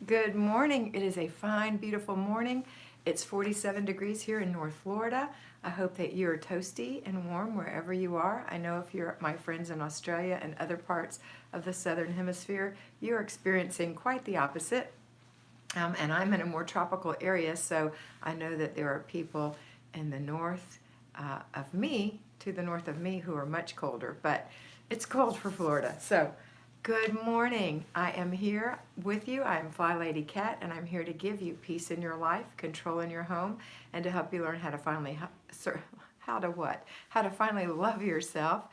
Good morning. It is a fine, beautiful morning. It's 47 degrees here in North Florida. I hope that you're toasty and warm wherever you are. I know if you're my friends in Australia and other parts of the southern hemisphere, you're experiencing quite the opposite. And I'm in a more tropical area, so I know that there are people in the north of me, to the north of me, who are much colder, but it's cold for Florida. So, good morning. I am here with you. I'm Flylady Kat, and I'm here to give you peace in your life, control in your home, and to help you learn how to finally, how to what? How to finally love yourself.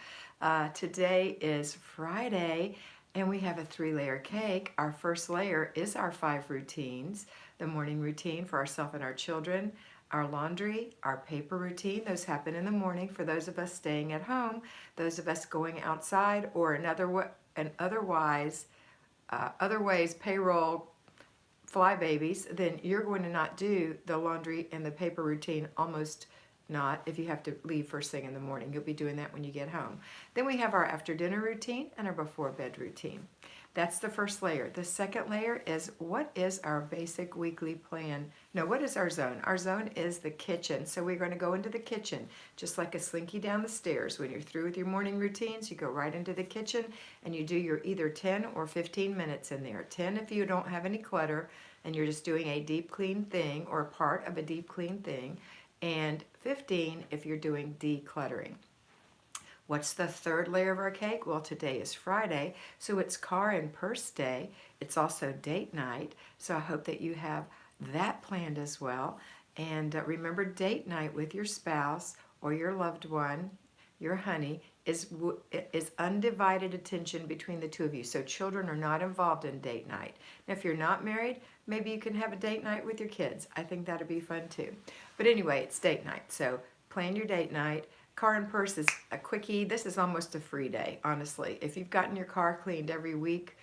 Today is Friday, and we have a 3-layer cake. Our first layer is our 5 routines, the morning routine for ourselves and our children, our laundry, our paper routine. Those happen in the morning for those of us staying at home, those of us going outside, or other ways payroll fly babies, then you're going to not do the laundry and the paper routine, almost not, if you have to leave first thing in the morning. You'll be doing that when you get home. Then we have our after dinner routine and our before bed routine. That's the first layer. The second layer is, what is our basic weekly plan? No, what is our zone? Our zone is the kitchen. So we're going to go into the kitchen, just like a slinky down the stairs. When you're through with your morning routines, you go right into the kitchen and you do your either 10 or 15 minutes in there. 10 if you don't have any clutter and you're just doing a deep clean thing or a part of a deep clean thing, and 15 if you're doing decluttering. What's the third layer of our cake? Well, today is Friday, so it's car and purse day. It's also date night, so I hope that you have that planned as well. And remember, date night with your spouse or your loved one, your honey, is undivided attention between the two of you. So children are not involved in date night. Now, if you're not married, maybe you can have a date night with your kids. I think that'd be fun too. But anyway, it's date night, so plan your date night. Car and purse is a quickie. This is almost a free day, honestly. If you've gotten your car cleaned every week,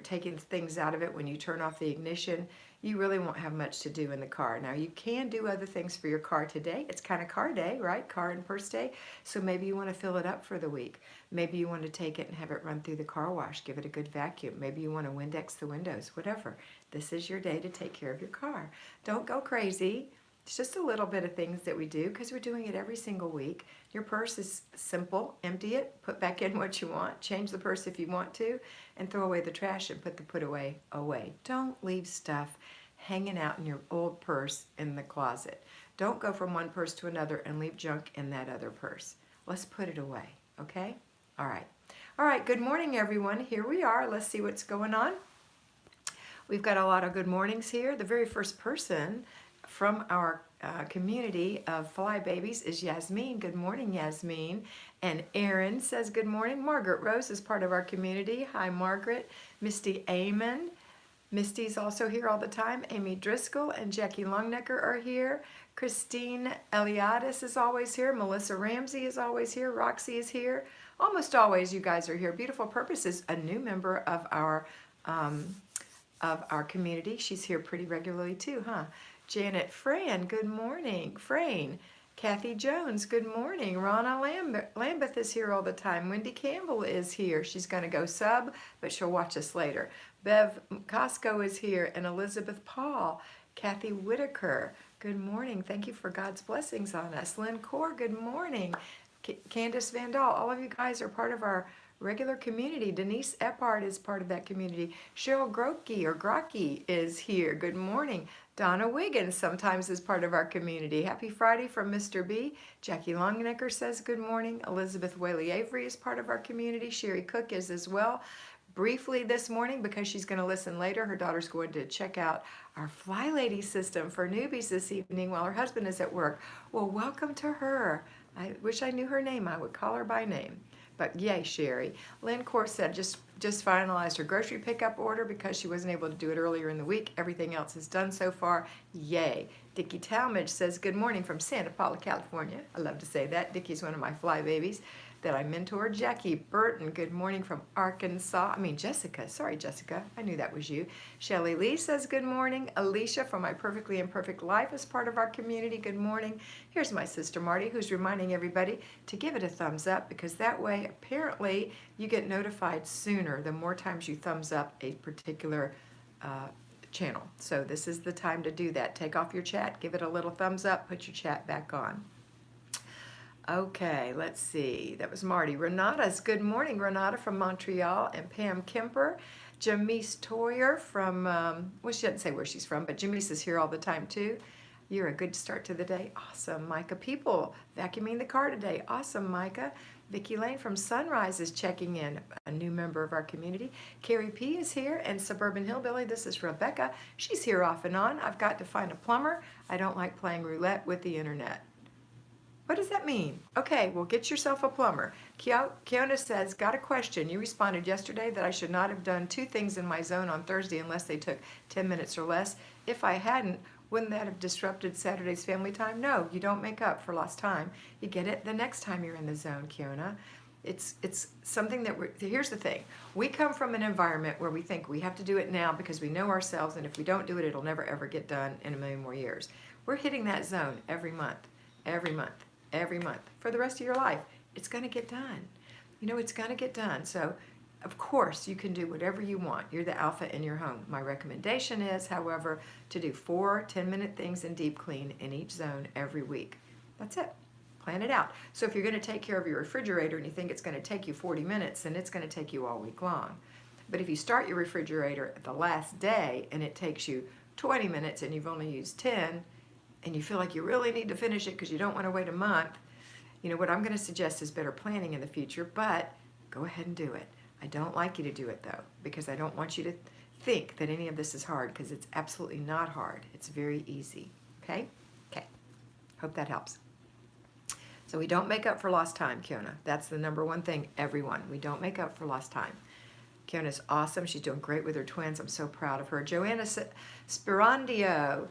taking things out of it when you turn off the ignition, you really won't have much to do in the car. Now, you can do other things for your car today. It's kind of car day, right? Car and purse day. So maybe you want to fill it up for the week. Maybe you want to take it and have it run through the car wash, give it a good vacuum. Maybe you want to Windex the windows, whatever. This is your day to take care of your car. Don't go crazy. It's just a little bit of things that we do because we're doing it every single week. Your purse is simple. Empty it, put back in what you want, change the purse if you want to, and throw away the trash and put the put away away. Don't leave stuff hanging out in your old purse in the closet. Don't go from one purse to another and leave junk in that other purse. Let's put it away, okay? All right. All right, good morning, everyone. Here we are. Let's see what's going on. We've got a lot of good mornings here. The very first person from our community of fly babies is Yasmin. Good morning, Yasmin. And Erin says good morning. Margaret Rose is part of our community. Hi, Margaret. Misty Amon. Misty's also here all the time. Amy Driscoll and Jackie Longnecker are here. Christine Eliadis is always here. Melissa Ramsey is always here. Roxy is here. Almost always you guys are here. Beautiful Purpose is a new member of our community. She's here pretty regularly too, huh? Janet Fran, good morning. Frayne. Kathy Jones, good morning. Rana Lambeth is here all the time. Wendy Campbell is here. She's going to go sub, but she'll watch us later. Bev Costco is here, and Elizabeth Paul. Kathy Whitaker, good morning. Thank you for God's blessings on us. Lynn Core, good morning. Candace Vandal, all of you guys are part of our regular community. Denise Eppard is part of that community. Cheryl Grocki is here. Good morning. Donna Wiggins sometimes is part of our community. Happy Friday from Mr. B. Jackie Longnecker says good morning. Elizabeth Whaley Avery is part of our community. Sherry Cook is as well. Briefly this morning, because she's going to listen later, her daughter's going to check out our Flylady system for newbies this evening while her husband is at work. Well, welcome to her. I wish I knew her name. I would call her by name. But yay, Sherry. Lynn Court said just finalized her grocery pickup order because she wasn't able to do it earlier in the week. Everything else is done so far. Yay. Dickie Talmadge says good morning from Santa Paula, California. I love to say that. Dickie's one of my fly babies that I mentor. Jackie Burton, good morning from Arkansas. Jessica. Sorry, Jessica. I knew that was you. Shelly Lee says good morning. Alicia from My Perfectly Imperfect Life is part of our community. Good morning. Here's my sister Marty, who's reminding everybody to give it a thumbs up, because that way, apparently, you get notified sooner the more times you thumbs up a particular channel. So this is the time to do that. Take off your chat, give it a little thumbs up, put your chat back on. Okay, let's see. That was Marty. Renata's, good morning, Renata from Montreal, and Pam Kemper. Jamise Toyer from, well, she didn't say where she's from, but Jamise is here all the time too. You're a good start to the day. Awesome. Micah People, vacuuming the car today. Awesome, Micah. Vicki Lane from Sunrise is checking in, a new member of our community. Carrie P is here, and Suburban Hillbilly, this is Rebecca. She's here off and on. I've got to find a plumber. I don't like playing roulette with the internet. What does that mean? Okay, well, get yourself a plumber. Kiona says, got a question. You responded yesterday that I should not have done 2 things in my zone on Thursday unless they took 10 minutes or less. If I hadn't, wouldn't that have disrupted Saturday's family time? No, you don't make up for lost time. You get it the next time you're in the zone, Kiona. It's something that here's the thing. We come from an environment where we think we have to do it now because we know ourselves, and if we don't do it, it'll never ever get done in a million more years. We're hitting that zone every month, every month, every month for the rest of your life. It's going to get done. You know, it's going to get done. So, of course, you can do whatever you want. You're the alpha in your home. My recommendation is, however, to do 4 10-minute things in deep clean in each zone every week. That's it. Plan it out. So if you're going to take care of your refrigerator and you think it's going to take you 40 minutes, then it's going to take you all week long. But if you start your refrigerator at the last day and it takes you 20 minutes and you've only used 10, and you feel like you really need to finish it because you don't want to wait a month, you know, what I'm going to suggest is better planning in the future, but go ahead and do it. I don't like you to do it, though, because I don't want you to think that any of this is hard, because it's absolutely not hard. It's very easy, okay? Okay. Hope that helps. So we don't make up for lost time, Kiona. That's the number one thing, everyone. We don't make up for lost time. Kiona's awesome. She's doing great with her twins. I'm so proud of her. Joanna Sperandio.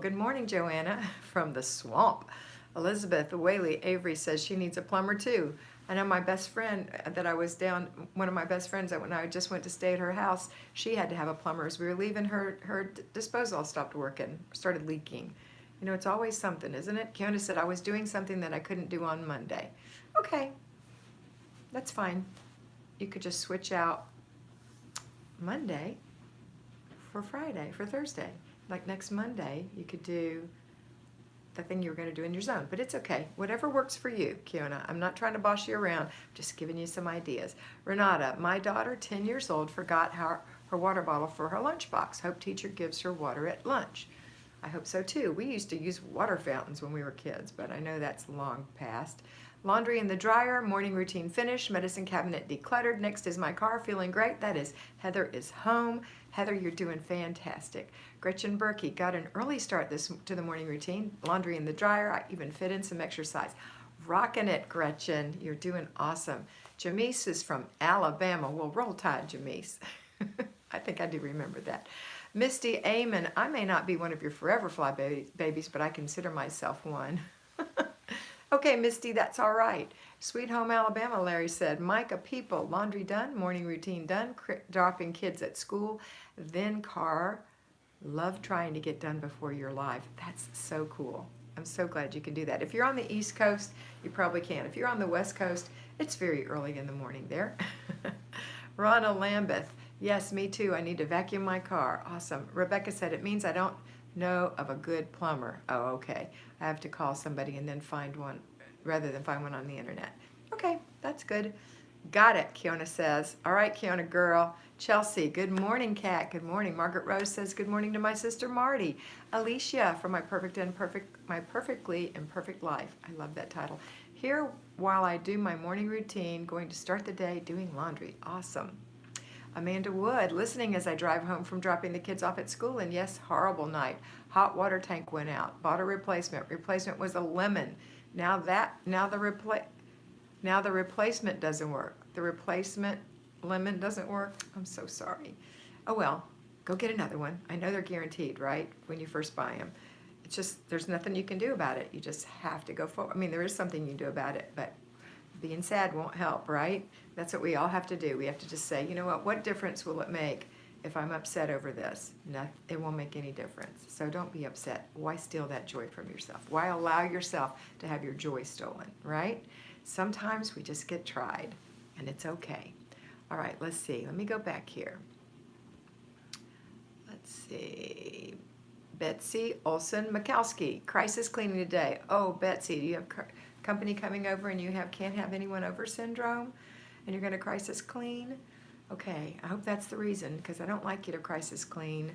Good morning, Joanna, from the swamp. Elizabeth Whaley Avery says she needs a plumber, too. I know my best friend that I was down, one of my best friends that when I just went to stay at her house, she had to have a plumber. As we were leaving, her disposal stopped working, started leaking. You know, it's always something, isn't it? Kiona said, I was doing something that I couldn't do on Monday. Okay, that's fine. You could just switch out Monday for Friday, for Thursday. Like next Monday, you could do the thing you were going to do in your zone. But it's okay. Whatever works for you, Kiona. I'm not trying to boss you around. I'm just giving you some ideas. Renata, my daughter, 10 years old, forgot her water bottle for her lunchbox. Hope teacher gives her water at lunch. I hope so too. We used to use water fountains when we were kids, but I know that's long past. Laundry in the dryer, morning routine finished, medicine cabinet decluttered. Next is my car, feeling great. That is Heather is home. Heather, you're doing fantastic. Gretchen Berkey, got an early start to the morning routine. Laundry in the dryer, I even fit in some exercise. Rocking it, Gretchen. You're doing awesome. Jamise is from Alabama. Well, roll tide, Jamise. I think I do remember that. Misty Amon, I may not be one of your forever fly babies, but I consider myself one. Okay, Misty, that's all right. Sweet Home Alabama, Larry said. Micah People, laundry done, morning routine done, dropping kids at school, then car. Love trying to get done before you're live. That's so cool. I'm so glad you can do that. If you're on the East Coast, you probably can. If you're on the West Coast, it's very early in the morning there. Ronna Lambeth, yes, me too. I need to vacuum my car. Awesome. Rebecca said, it means I don't know of a good plumber. Oh, okay. I have to call somebody and then find one rather than find one on the internet. Okay, that's good. Got it, Kiona says. All right, Kiona girl. Chelsea, good morning, Kat. Good morning. Margaret Rose says, good morning to my sister Marty. Alicia from My Perfectly Imperfect Life. I love that title. Here while I do my morning routine, going to start the day doing laundry. Awesome. Amanda Wood, listening as I drive home from dropping the kids off at school, and yes, horrible night. Hot water tank went out. Bought a replacement. Replacement was a lemon. Now the replacement doesn't work. The replacement lemon doesn't work. I'm so sorry. Oh well, go get another one. I know they're guaranteed, right? When you first buy them. It's just, there's nothing you can do about it. You just have to go forward. I mean, there is something you can do about it, but being sad won't help, right? That's what we all have to do. We have to just say, you know what difference will it make if I'm upset over this? No, it won't make any difference. So don't be upset. Why steal that joy from yourself? Why allow yourself to have your joy stolen, right? Sometimes we just get tried, and it's okay. All right, let's see. Let me go back here. Let's see. Betsy Olson Mikowski, crisis cleaning today. Oh, Betsy, do you have company coming over and you can't have anyone over syndrome and you're going to crisis clean? Okay, I hope that's the reason, because I don't like you to crisis clean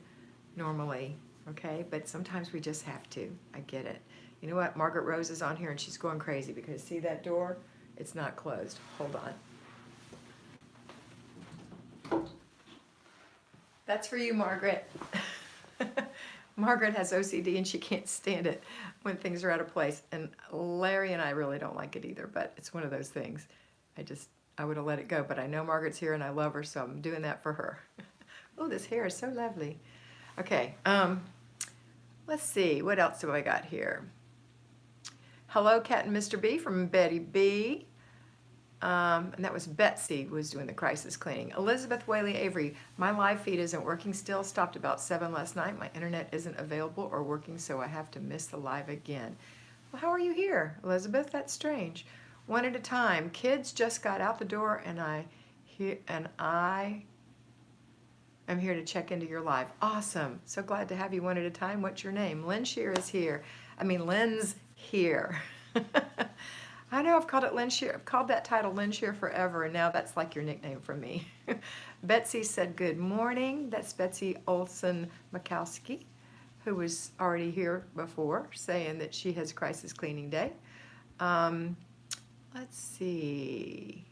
normally, okay? But sometimes we just have to. I get it. You know what? Margaret Rose is on here and she's going crazy because see that door? It's not closed. Hold on. That's for you, Margaret. Margaret has OCD and she can't stand it when things are out of place. And Larry and I really don't like it either, but it's one of those things. I would have let it go, but I know Margaret's here and I love her, so I'm doing that for her. Oh, this hair is so lovely. Okay, let's see, what else do I got here? Hello, Kat and Mr. B from Betty B. And that was Betsy who was doing the crisis cleaning. Elizabeth Whaley Avery, my live feed isn't working still. Stopped about 7 last night. My internet isn't available or working, so I have to miss the live again. Well, how are you here, Elizabeth? That's strange. One at a time. Kids just got out the door, and I am here to check into your live. Awesome. So glad to have you one at a time. What's your name? Lynn Shear is here. Lynn's here. I know I've called it Lynn Shear. I've called that title Lynn Shear forever, and now that's like your nickname for me. Betsy said good morning. That's Betsy Olson Mikowski, who was already here before, saying that she has crisis cleaning day. Let's see.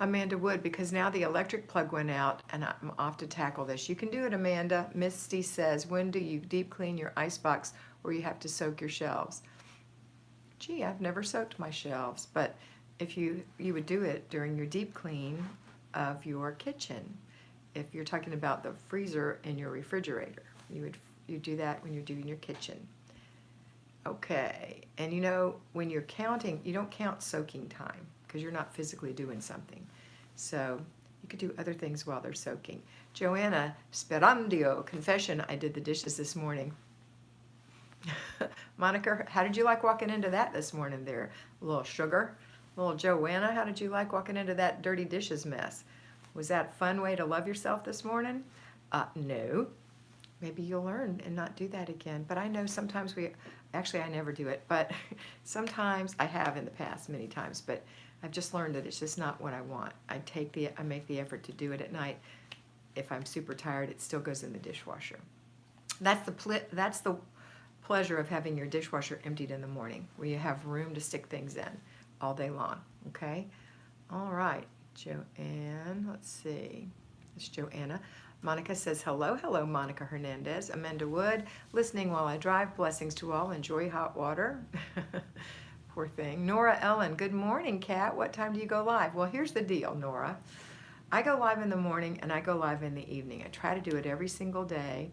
Amanda Wood, because now the electric plug went out and I'm off to tackle this. You can do it, Amanda. Misty says, when do you deep clean your icebox or you have to soak your shelves? Gee, I've never soaked my shelves, but if you would do it during your deep clean of your kitchen. If you're talking about the freezer and your refrigerator, you do that when you're doing your kitchen. Okay, and when you're counting, you don't count soaking time because you're not physically doing something. So you could do other things while they're soaking. Joanna Sperandio, confession, I did the dishes this morning. Monica, how did you like walking into that this morning there? A little sugar. Little Joanna, how did you like walking into that dirty dishes mess? Was that a fun way to love yourself this morning? No. Maybe you'll learn and not do that again. But I know sometimes actually I never do it, but sometimes I have in the past many times, but I've just learned that it's just not what I want. I make the effort to do it at night. If I'm super tired, it still goes in the dishwasher. That's the pleasure of having your dishwasher emptied in the morning, where you have room to stick things in all day long, okay? All right, Joanne, let's see. It's Joanna. Monica says, hello, Monica Hernandez. Amanda Wood, listening while I drive. Blessings to all. Enjoy hot water. Poor thing. Nora Ellen, good morning, Kat. What time do you go live? Well, here's the deal, Nora. I go live in the morning and I go live in the evening. I try to do it every single day.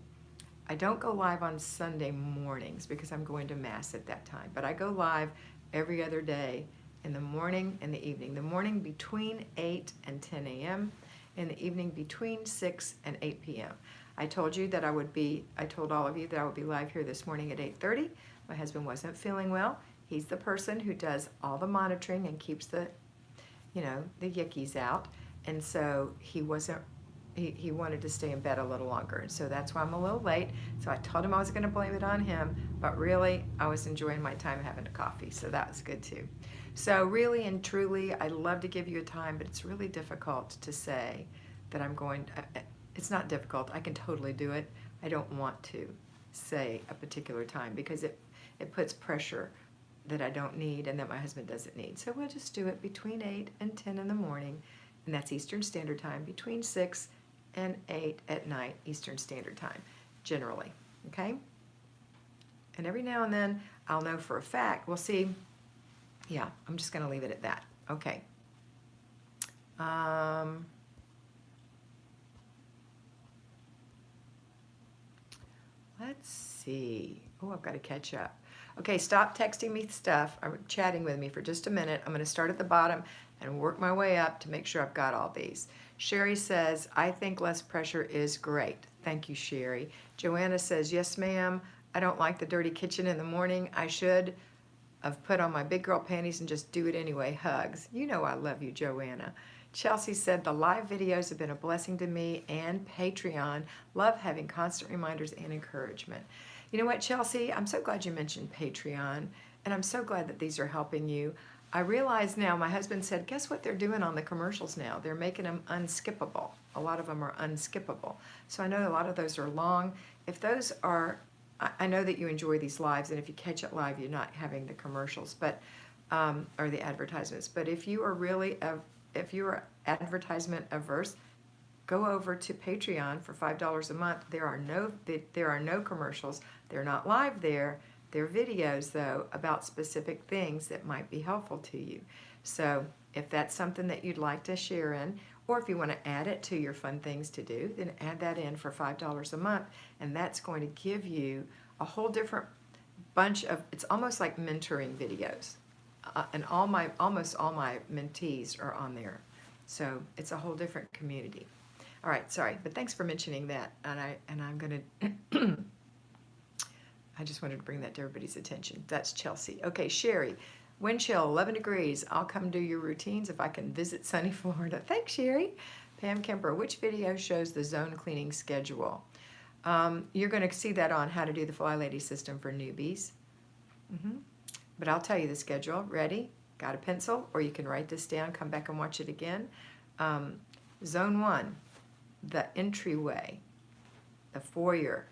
I don't go live on Sunday mornings because I'm going to Mass at that time, but I go live every other day in the morning and the evening. The morning between 8 and 10 a.m., in the evening between 6 and 8 p.m. I told all of you that I would be live here this morning at 8:30. My husband wasn't feeling well. He's the person who does all the monitoring and keeps the yickies out. And so he wanted to stay in bed a little longer. And so that's why I'm a little late. So I told him I was going to blame it on him, but really I was enjoying my time having a coffee. So that was good too. So really and truly, I'd love to give you a time, but it's really difficult to say that it's not difficult. I can totally do it. I don't want to say a particular time because it puts pressure that I don't need and that my husband doesn't need. So we'll just do it between 8 and 10 in the morning, and that's Eastern Standard Time, between 6 and 8 at night, Eastern Standard Time, generally, okay? And every now and then, I'll know for a fact. We'll see. Yeah, I'm just going to leave it at that. Okay. Let's see. Oh, I've got to catch up. Okay, stop texting me stuff or chatting with me for just a minute. I'm going to start at the bottom and work my way up to make sure I've got all these. Sherry says, I think less pressure is great. Thank you, Sherry. Joanna says, yes, ma'am. I don't like the dirty kitchen in the morning. I should have put on my big girl panties and just do it anyway. Hugs. You know I love you, Joanna. Chelsea said, the live videos have been a blessing to me and Patreon. Love having constant reminders and encouragement. You know what, Chelsea? I'm so glad you mentioned Patreon, and I'm so glad that these are helping you. I realize now, my husband said, guess what they're doing on the commercials now? They're making them unskippable. A lot of them are unskippable. So I know a lot of those are long. If those are, I know that you enjoy these lives, and if you catch it live, you're not having the commercials, but or the advertisements. But if you are really, if you are advertisement averse, go over to Patreon for $5 a month. There are no commercials. They're not live there. They're videos, though, about specific things that might be helpful to you. So if that's something that you'd like to share in, or if you want to add it to your fun things to do, then add that in for $5 a month, and that's going to give you a whole different bunch of, it's almost like mentoring videos. And almost all my mentees are on there. So it's a whole different community. All right, sorry, but thanks for mentioning that. And I'm going to, I just wanted to bring that to everybody's attention. That's Chelsea. Okay, Sherry, wind chill, 11 degrees. I'll come do your routines if I can visit sunny Florida. Thanks, Sherry. Pam Kemper, which video shows the zone cleaning schedule? You're going to see that on how to do the Flylady system for newbies. But I'll tell you the schedule. Ready? Got a pencil? Or you can write this down, come back and watch it again. Zone 1, the entryway, the foyer.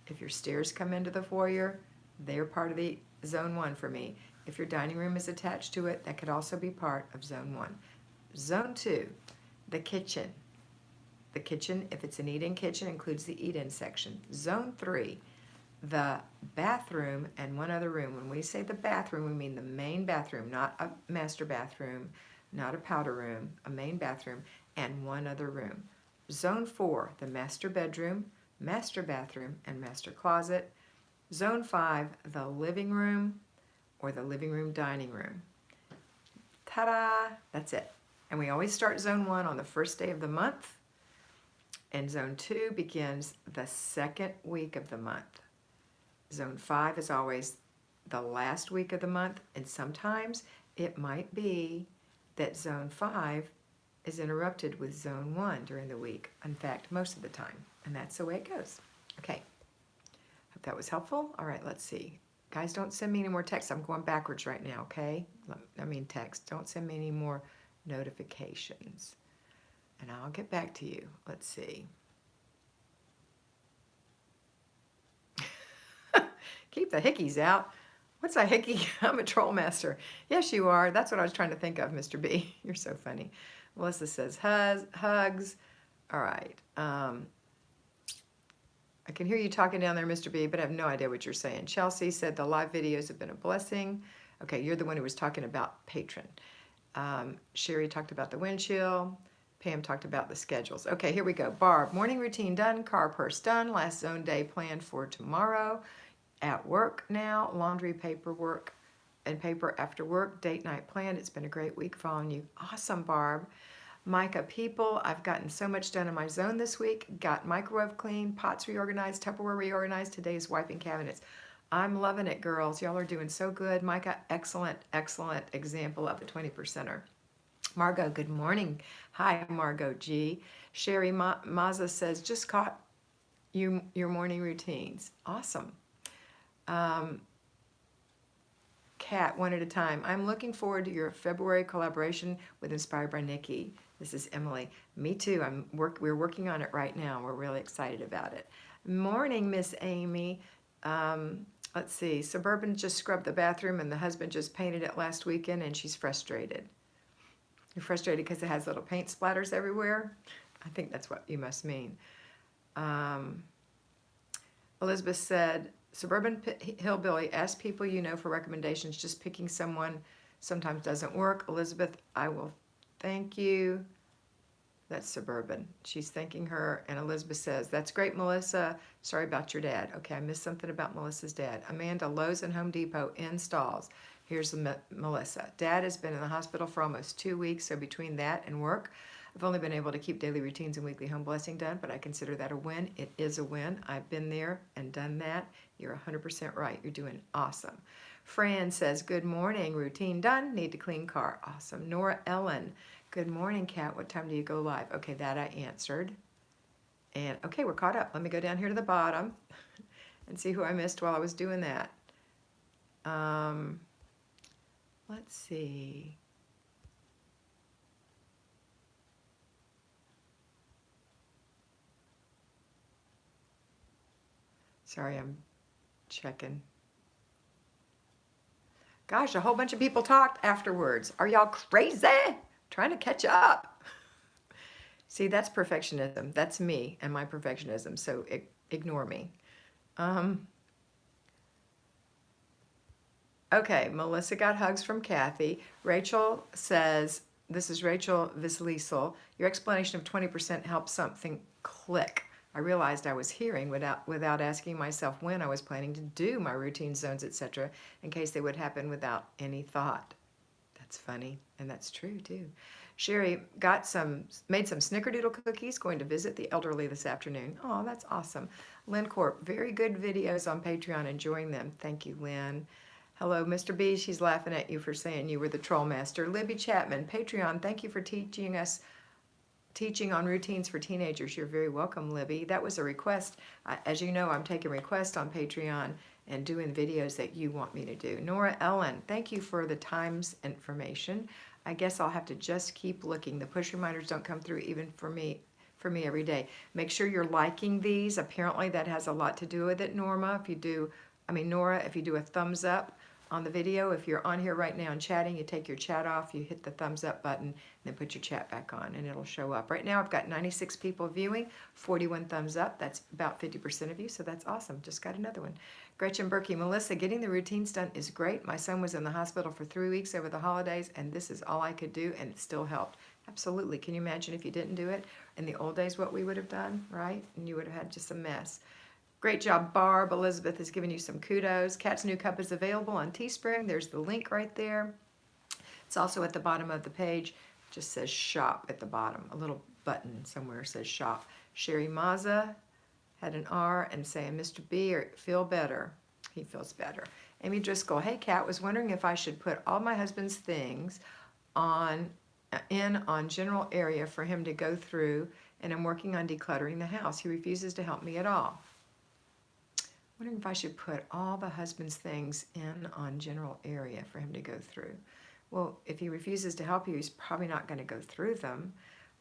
If your stairs come into the foyer, they're part of the Zone 1 for me. If your dining room is attached to it, that could also be part of Zone 1. Zone 2, the kitchen. The kitchen, if it's an eat-in kitchen, includes the eat-in section. Zone 3, the bathroom and one other room. When we say the bathroom, we mean the main bathroom, not a master bathroom, not a powder room, a main bathroom, and one other room. Zone 4, the master bedroom, master bathroom, and master closet. Zone 5, the living room or the living room dining room. Ta-da! That's it. And we always start Zone 1 on the first day of the month, and Zone 2 begins the second week of the month. Zone 5 is always the last week of the month, and sometimes it might be that Zone 5 is interrupted with Zone 1 during the week. In fact, most of the time, and that's the way it goes. Okay, hope that was helpful. All right, let's see. Guys, don't send me any more texts. I'm going backwards right now, okay? I mean text. Don't send me any more notifications. And I'll get back to you. Let's see. Keep the hickeys out. What's a hickey? I'm a troll master. Yes, you are. That's what I was trying to think of, Mr. B. You're so funny. Melissa says hugs. All right. I can hear you talking down there, Mr. B, but I have no idea what you're saying. Chelsea said the live videos have been a blessing. Okay, you're the one who was talking about patron. Sherry talked about the wind chill. Pam talked about the schedules. Okay, here we go. Barb, morning routine done, car purse done, last zone day planned for tomorrow. At work now, laundry, paperwork, and paper after work, date night planned. It's been a great week following you. Awesome, Barb. Micah, people, I've gotten so much done in my zone this week. Got microwave clean, pots reorganized, Tupperware reorganized. Today is wiping cabinets. I'm loving it, girls. Y'all are doing so good. Micah, excellent, excellent example of a 20%er. Margot, good morning. Hi, Margot G. Sherry Maza says, just caught your morning routines. Awesome. Kat, one at a time. I'm looking forward to your February collaboration with Inspired by Nikki. This is Emily. Me too. We're working on it right now. We're really excited about it. Morning, Miss Amy. Let's see. Suburban just scrubbed the bathroom and the husband just painted it last weekend and she's frustrated. You're frustrated because it has little paint splatters everywhere? I think that's what you must mean. Elizabeth said, Suburban Hillbilly, ask people you know for recommendations. Just picking someone sometimes doesn't work. Elizabeth, I will thank you. That's Suburban. She's thanking her. And Elizabeth says, that's great, Melissa. Sorry about your dad. Okay, I missed something about Melissa's dad. Amanda, Lowe's and Home Depot installs. Here's Melissa. Dad has been in the hospital for almost 2 weeks, so between that and work, I've only been able to keep daily routines and weekly home blessing done, but I consider that a win. It is a win. I've been there and done that. You're 100% right. You're doing awesome. Fran says, good morning. Routine done. Need to clean car. Awesome. Nora Ellen, Good morning, Kat. What time do you go live? Okay, that I answered. And okay, we're caught up. Let me go down here to the bottom and see who I missed while I was doing that. Let's see. Sorry, I'm checking. Gosh, a whole bunch of people talked afterwards. Are y'all crazy? Trying to catch up. See, that's perfectionism. That's me and my perfectionism, so ignore me. Okay, Melissa got hugs from Kathy. Rachel says, this is Rachel Vislisel, your explanation of 20% helped something click. I realized I was hearing without asking myself when I was planning to do my routine zones, etc., in case they would happen without any thought. That's funny, and that's true too. Sherry made some snickerdoodle cookies, going to visit the elderly this afternoon. Oh, that's awesome. Lynn Corp, very good videos on Patreon, enjoying them. Thank you, Lynn. Hello, Mr. B, she's laughing at you for saying you were the troll master. Libby Chapman, Patreon, thank you for teaching on routines for teenagers. You're very welcome, Libby. That was a request. As you know, I'm taking requests on Patreon and doing videos that you want me to do. Nora Ellen, thank you for the times information. I guess I'll have to just keep looking. The push reminders don't come through even for me every day. Make sure you're liking these. Apparently that has a lot to do with it, Nora, if you do a thumbs up on the video. If you're on here right now and chatting, you take your chat off, you hit the thumbs up button, and then put your chat back on, and it'll show up. Right now, I've got 96 people viewing, 41 thumbs up. That's about 50% of you, so that's awesome. Just got another one. Gretchen Berkey, Melissa, getting the routines done is great. My son was in the hospital for 3 weeks over the holidays, and this is all I could do, and it still helped. Absolutely. Can you imagine if you didn't do it? In the old days, what we would have done, right? And you would have had just a mess. Great job, Barb. Elizabeth has given you some kudos. Kat's New Cup is available on Teespring. There's the link right there. It's also at the bottom of the page. It just says shop at the bottom. A little button somewhere says shop. Sherry Maza had an R and saying, Mr. B, feel better. He feels better. Amy Driscoll, hey Kat, was wondering if I should put all my husband's things on general area for him to go through, and I'm working on decluttering the house. He refuses to help me at all. Wondering if I should put all the husband's things in on general area for him to go through. Well, if he refuses to help you, he's probably not going to go through them.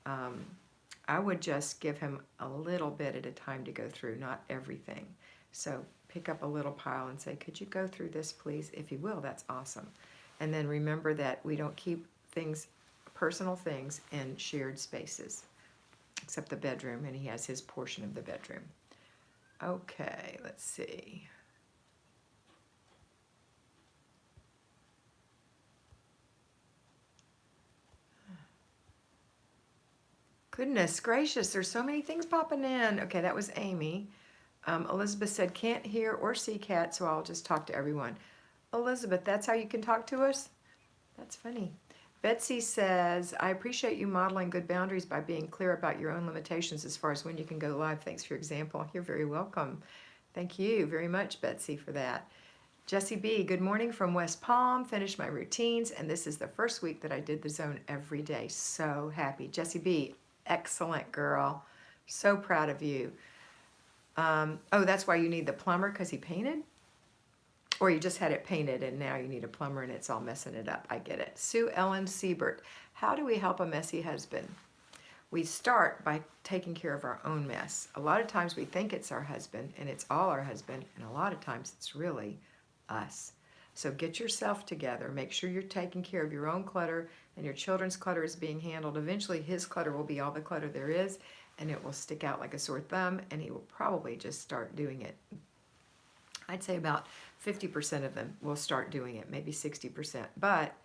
I would just give him a little bit at a time to go through, not everything. So pick up a little pile and say, could you go through this, please? If he will, that's awesome. And then remember that we don't keep personal things in shared spaces, except the bedroom, and he has his portion of the bedroom. Okay, let's see. Goodness gracious, there's so many things popping in. Okay, that was Amy. Elizabeth said, can't hear or see Kat, so I'll just talk to everyone. Elizabeth, that's how you can talk to us? That's funny. Betsy says, I appreciate you modeling good boundaries by being clear about your own limitations as far as when you can go live. Thanks for your example. You're very welcome. Thank you very much, Betsy, for that. Jessie B, good morning from West Palm. Finished my routines, and this is the first week that I did the zone every day. So happy. Jessie B, excellent girl. So proud of you. Oh, that's why you need the plumber, because he painted? Or you just had it painted and now you need a plumber and it's all messing it up. I get it. Sue Ellen Siebert, how do we help a messy husband? We start by taking care of our own mess. A lot of times we think it's our husband and it's all our husband, and a lot of times it's really us. So get yourself together. Make sure you're taking care of your own clutter and your children's clutter is being handled. Eventually his clutter will be all the clutter there is, and it will stick out like a sore thumb, and he will probably just start doing it. I'd say about 50% of them will start doing it, maybe 60%. But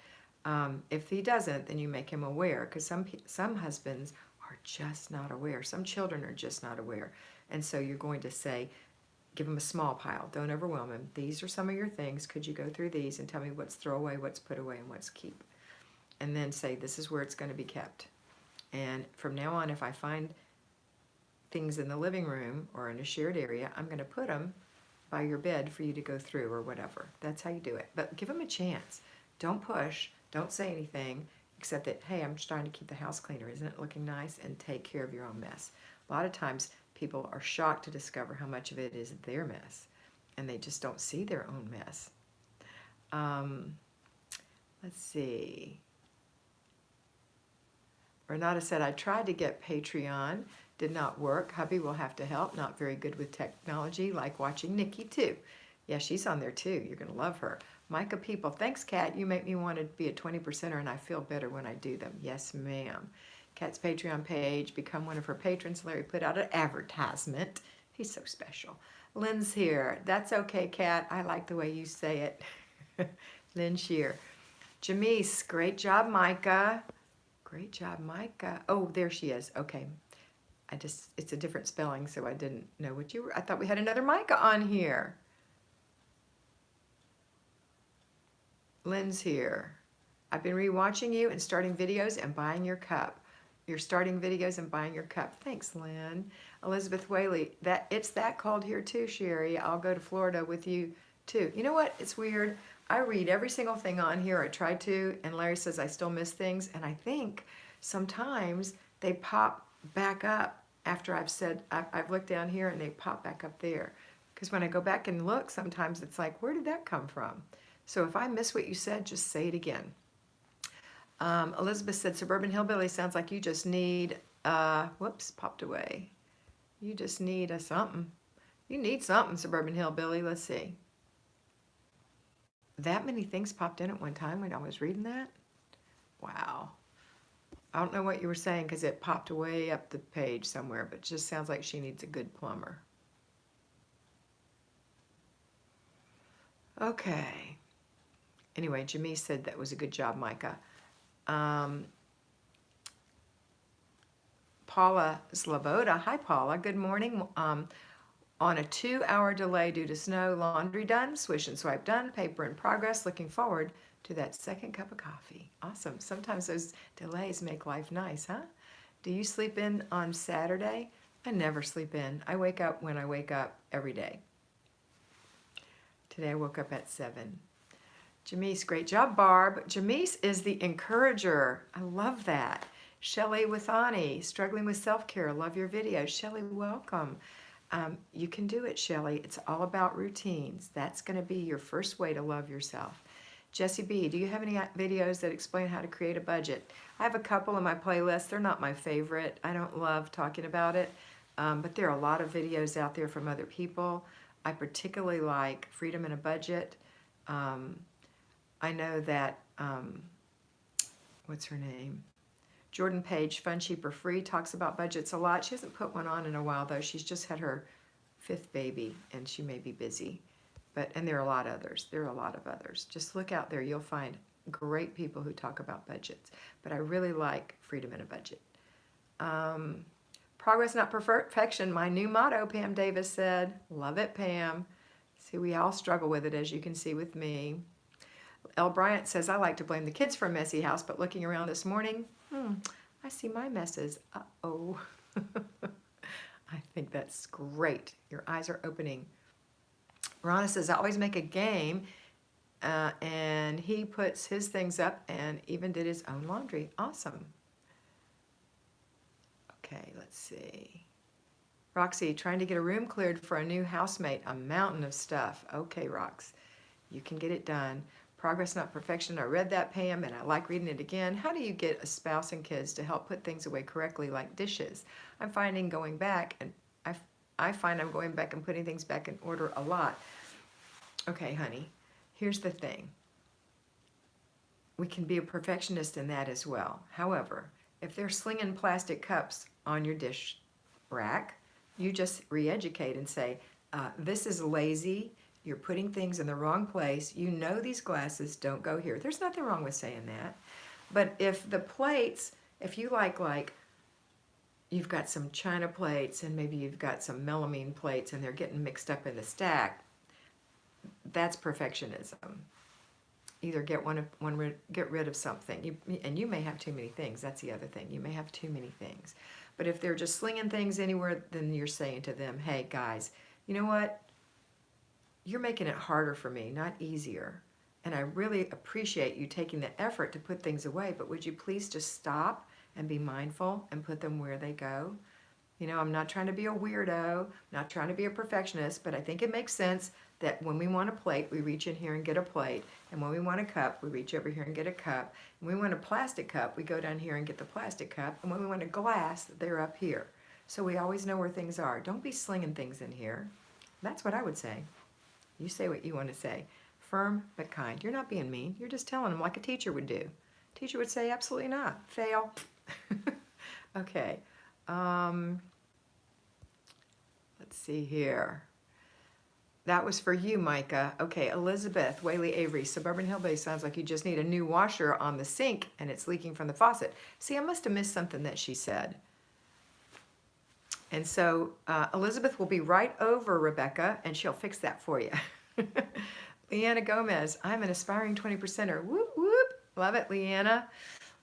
if he doesn't, then you make him aware, because some husbands are just not aware. Some children are just not aware. And so you're going to say, give him a small pile. Don't overwhelm him. These are some of your things. Could you go through these and tell me what's throw away, what's put away, and what's keep? And then say, this is where it's going to be kept. And from now on, if I find things in the living room or in a shared area, I'm going to put them by your bed for you to go through or whatever. That's how you do it. But give them a chance. Don't push. Don't say anything. except that, hey, I'm just trying to keep the house cleaner. Isn't it looking nice? And take care of your own mess. A lot of times people are shocked to discover how much of it is their mess, and they just don't see their own mess. Let's see. Renata said, I tried to get Patreon. Did not work. Hubby will have to help. Not very good with technology, like watching Nikki too. Yeah, she's on there too. You're going to love her. Micah People, thanks, Kat. You make me want to be a 20%er, and I feel better when I do them. Yes, ma'am. Kat's Patreon page. Become one of her patrons. Larry put out an advertisement. He's so special. Lynn's here. That's okay, Kat. I like the way you say it. Lynn Shear. Jamise, great job, Micah. Great job, Micah. Oh, there she is. Okay. It's a different spelling, so I didn't know what you were. I thought we had another Micah on here. Lynn's here. I've been rewatching you and starting videos and buying your cup. You're starting videos and buying your cup. Thanks, Lynn. Elizabeth Whaley, it's that cold here too, Sherry. I'll go to Florida with you too. You know what? It's weird. I read every single thing on here. I try to, and Larry says I still miss things, and I think sometimes they pop back up after I've looked down here, and they pop back up there. Because when I go back and look, sometimes it's like, where did that come from? So if I miss what you said, just say it again. Elizabeth said, Suburban Hillbilly sounds like you just need, whoops, popped away. You just need a something. You need something, Suburban Hillbilly. Let's see. That many things popped in at one time when I was reading that? Wow. I don't know what you were saying because it popped way up the page somewhere, but it just sounds like she needs a good plumber. Okay. Anyway, Jamie said that was a good job, Micah. Paula Sloboda. Hi, Paula. Good morning. On a 2-hour delay due to snow, laundry done, swish and swipe done, paper in progress. Looking forward to that second cup of coffee. Awesome. Sometimes those delays make life nice, huh? Do you sleep in on Saturday? I never sleep in. I wake up when I wake up every day. Today I woke up at 7. Jamise, great job, Barb. Jamise is the encourager. I love that. Shelley Withani, struggling with self-care. Love your videos. Shelley, welcome. You can do it, Shelley. It's all about routines. That's going to be your first way to love yourself. Jessie B, do you have any videos that explain how to create a budget? I have a couple in my playlist. They're not my favorite. I don't love talking about it, but there are a lot of videos out there from other people. I particularly like Freedom in a Budget. I know that, what's her name? Jordan Page, Fun, Cheap, or Free, talks about budgets a lot. She hasn't put one on in a while, though. She's just had her 5th baby, and she may be busy. And there are a lot of others. There are a lot of others. Just look out there. You'll find great people who talk about budgets. But I really like Freedom in a Budget. Progress, not perfection. My new motto, Pam Davis said. Love it, Pam. See, we all struggle with it, as you can see with me. L. Bryant says, I like to blame the kids for a messy house, but looking around this morning, I see my messes. Uh-oh. I think that's great. Your eyes are opening. Ronna says, I always make a game, and he puts his things up and even did his own laundry. Awesome. Okay, let's see. Roxy, trying to get a room cleared for a new housemate. A mountain of stuff. Okay, Rox, you can get it done. Progress, not perfection. I read that, Pam, and I like reading it again. How do you get a spouse and kids to help put things away correctly, like dishes? I'm finding going back, and I find I'm going back and putting things back in order a lot. Okay, honey, here's the thing. We can be a perfectionist in that as well. However, if they're slinging plastic cups on your dish rack, you just re-educate and say, this is lazy. You're putting things in the wrong place. You know these glasses don't go here. There's nothing wrong with saying that. But if the plates, if you like you've got some china plates and maybe you've got some melamine plates and they're getting mixed up in the stack, that's perfectionism. Either get get rid of something. And you may have too many things. That's the other thing. You may have too many things. But if they're just slinging things anywhere, then you're saying to them, hey, guys, you know what? You're making it harder for me, not easier. And I really appreciate you taking the effort to put things away, but would you please just stop and be mindful and put them where they go? You know, I'm not trying to be a weirdo, not trying to be a perfectionist, but I think it makes sense that when we want a plate, we reach in here and get a plate. And when we want a cup, we reach over here and get a cup. And when we want a plastic cup, we go down here and get the plastic cup. And when we want a glass, they're up here. So we always know where things are. Don't be slinging things in here. That's what I would say. You say what you want to say. Firm but kind. You're not being mean. You're just telling them like a teacher would do. Teacher would say, absolutely not. Fail. Okay. Let's see here. That was for you, Micah. Okay, Elizabeth, Whaley Avery, Suburban Hillbilly, sounds like you just need a new washer on the sink and it's leaking from the faucet. See, I must have missed something that she said. And so Elizabeth will be right over Rebecca and she'll fix that for you. Leanna Gomez, I'm an aspiring 20%er. Whoop, whoop. Love it, Leanna.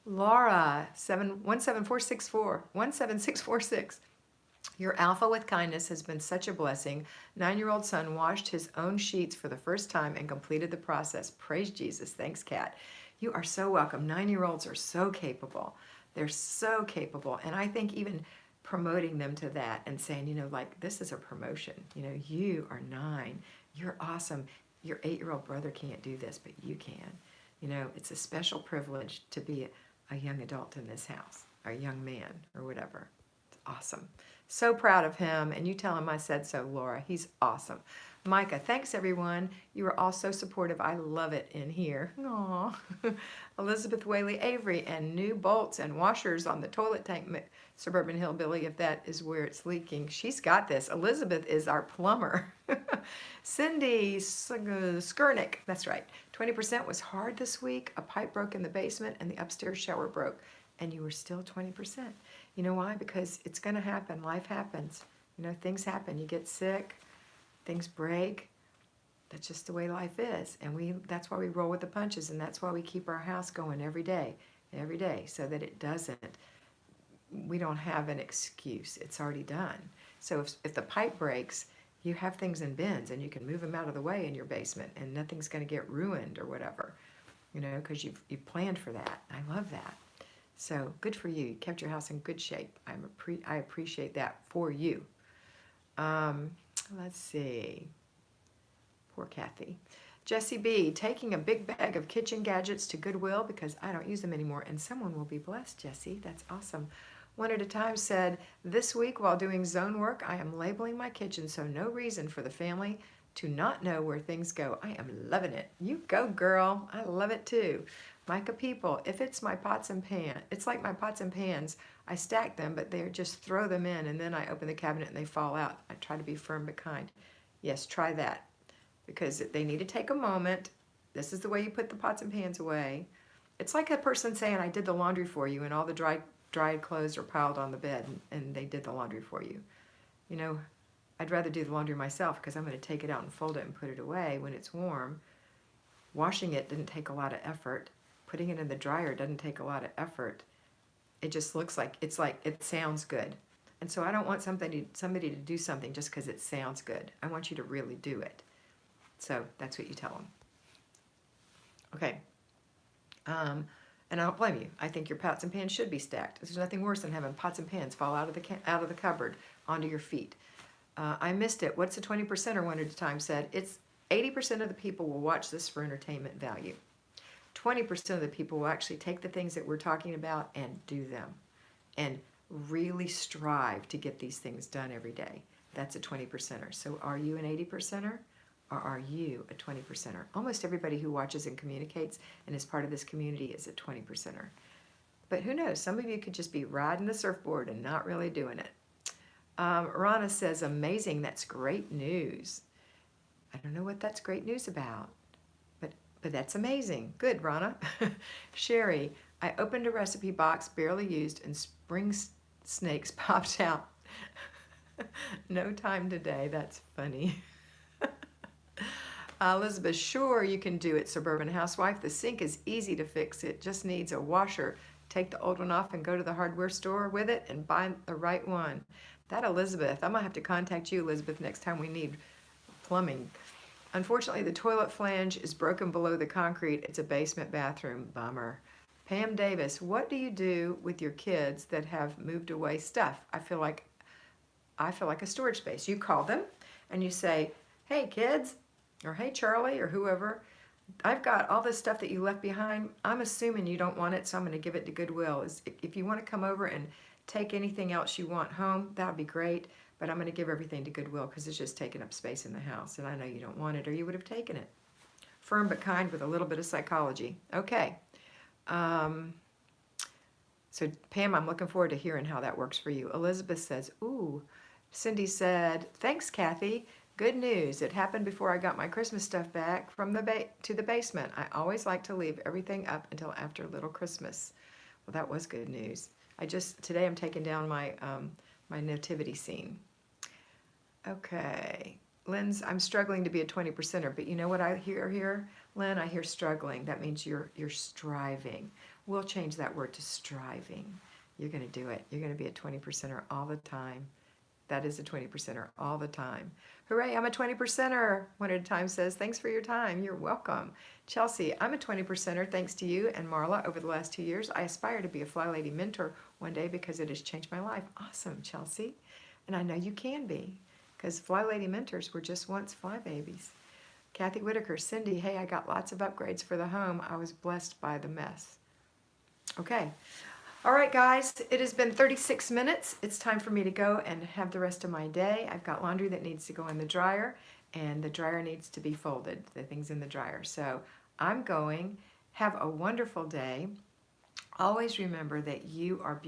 Laura, 17646. Your alpha with kindness has been such a blessing. 9-year-old son washed his own sheets for the first time and completed the process. Praise Jesus. Thanks, Kat. You are so welcome. 9-year-olds are so capable. They're so capable. And I think even promoting them to that and saying, you know, like, this is a promotion. You know, you are 9. You're awesome. Your 8-year-old brother can't do this, but you can. You know, it's a special privilege to be a young adult in this house, or a young man, or whatever. It's awesome. So proud of him, and you tell him I said so, Laura. He's awesome. Micah, thanks everyone. You are all so supportive. I love it in here. Aww. Elizabeth Whaley Avery, and new bolts and washers on the toilet tank, Suburban Hillbilly, if that is where it's leaking. She's got this. Elizabeth is our plumber. Cindy Skurnick, that's right. 20% was hard this week. A pipe broke in the basement and the upstairs shower broke. And you were still 20%. You know why? Because it's going to happen. Life happens. You know, things happen. You get sick. Things break. That's just the way life is. And that's why we roll with the punches. And that's why we keep our house going every day, so that it doesn't. We don't have an excuse. It's already done. So if the pipe breaks, you have things in bins and you can move them out of the way in your basement and nothing's going to get ruined or whatever, you know, because you've planned for that. I love that. So good for you. You kept your house in good shape. I appreciate that for you. Let's see. Poor Kathy. Jessie B, taking a big bag of kitchen gadgets to Goodwill because I don't use them anymore, and someone will be blessed, Jessie. That's awesome. One at a Time said, this week while doing zone work, I am labeling my kitchen, so no reason for the family to not know where things go. I am loving it. You go, girl. I love it too. Micah People, if it's my pots and pans, it's like my pots and pans. I stack them, but they just throw them in, and then I open the cabinet and they fall out. I try to be firm but kind. Yes, try that, because they need to take a moment. This is the way you put the pots and pans away. It's like a person saying, I did the laundry for you, and all the dried clothes are piled on the bed, and they did the laundry for you. You know, I'd rather do the laundry myself because I'm going to take it out and fold it and put it away when it's warm. Washing it didn't take a lot of effort. Putting it in the dryer doesn't take a lot of effort. It just looks like, it sounds good. And so I don't want somebody to do something just because it sounds good. I want you to really do it. So that's what you tell them. Okay. And I don't blame you. I think your pots and pans should be stacked. There's nothing worse than having pots and pans fall out of the cupboard onto your feet. I missed it. What's the 20%er one at a time said? It's 80% of the people will watch this for entertainment value. 20% of the people will actually take the things that we're talking about and do them and really strive to get these things done every day. That's a 20%er. So are you an 80%er or are you a 20%er? Almost everybody who watches and communicates and is part of this community is a 20%er. But who knows? Some of you could just be riding the surfboard and not really doing it. Rana says, amazing. That's great news. I don't know what that's great news about. But that's amazing. Good, Rana. Sherry, I opened a recipe box barely used and spring snakes popped out. No time today. That's funny. Elizabeth, sure you can do it, Suburban Housewife. The sink is easy to fix. It just needs a washer. Take the old one off and go to the hardware store with it and buy the right one. That Elizabeth, I might have to contact you, Elizabeth, next time we need plumbing. Unfortunately, the toilet flange is broken below the concrete. It's a basement bathroom. Bummer. Pam Davis, what do you do with your kids that have moved away stuff? I feel like a storage space. You call them and you say, hey kids, or hey Charlie, or whoever, I've got all this stuff that you left behind. I'm assuming you don't want it, so I'm going to give it to Goodwill. If you want to come over and take anything else you want home, that would be great, but I'm going to give everything to Goodwill because it's just taking up space in the house, and I know you don't want it, or you would have taken it. Firm but kind with a little bit of psychology. Okay. So Pam, I'm looking forward to hearing how that works for you. Elizabeth says, ooh. Cindy said, thanks, Kathy. Good news. It happened before I got my Christmas stuff back from to the basement. I always like to leave everything up until after Little Christmas. Well, that was good news. Today I'm taking down my my nativity scene. Okay. Lynn's, I'm struggling to be a 20%er, but you know what I hear here? Lynn, I hear struggling. That means you're striving. We'll change that word to striving. You're going to do it. You're going to be a 20%er all the time. That is a 20%er all the time. Hooray, I'm a 20%er. One at a time says, thanks for your time. You're welcome. Chelsea, I'm a 20%er thanks to you and Marla over the last 2 years. I aspire to be a Flylady mentor one day because it has changed my life. Awesome, Chelsea. And I know you can be because Flylady mentors were just once Fly babies. Kathy Whitaker, Cindy, hey, I got lots of upgrades for the home. I was blessed by the mess. Okay. All right, guys, it has been 36 minutes. It's time for me to go and have the rest of my day. I've got laundry that needs to go in the dryer, and the dryer needs to be folded, the things in the dryer. So I'm going. Have a wonderful day. Always remember that you are beautiful.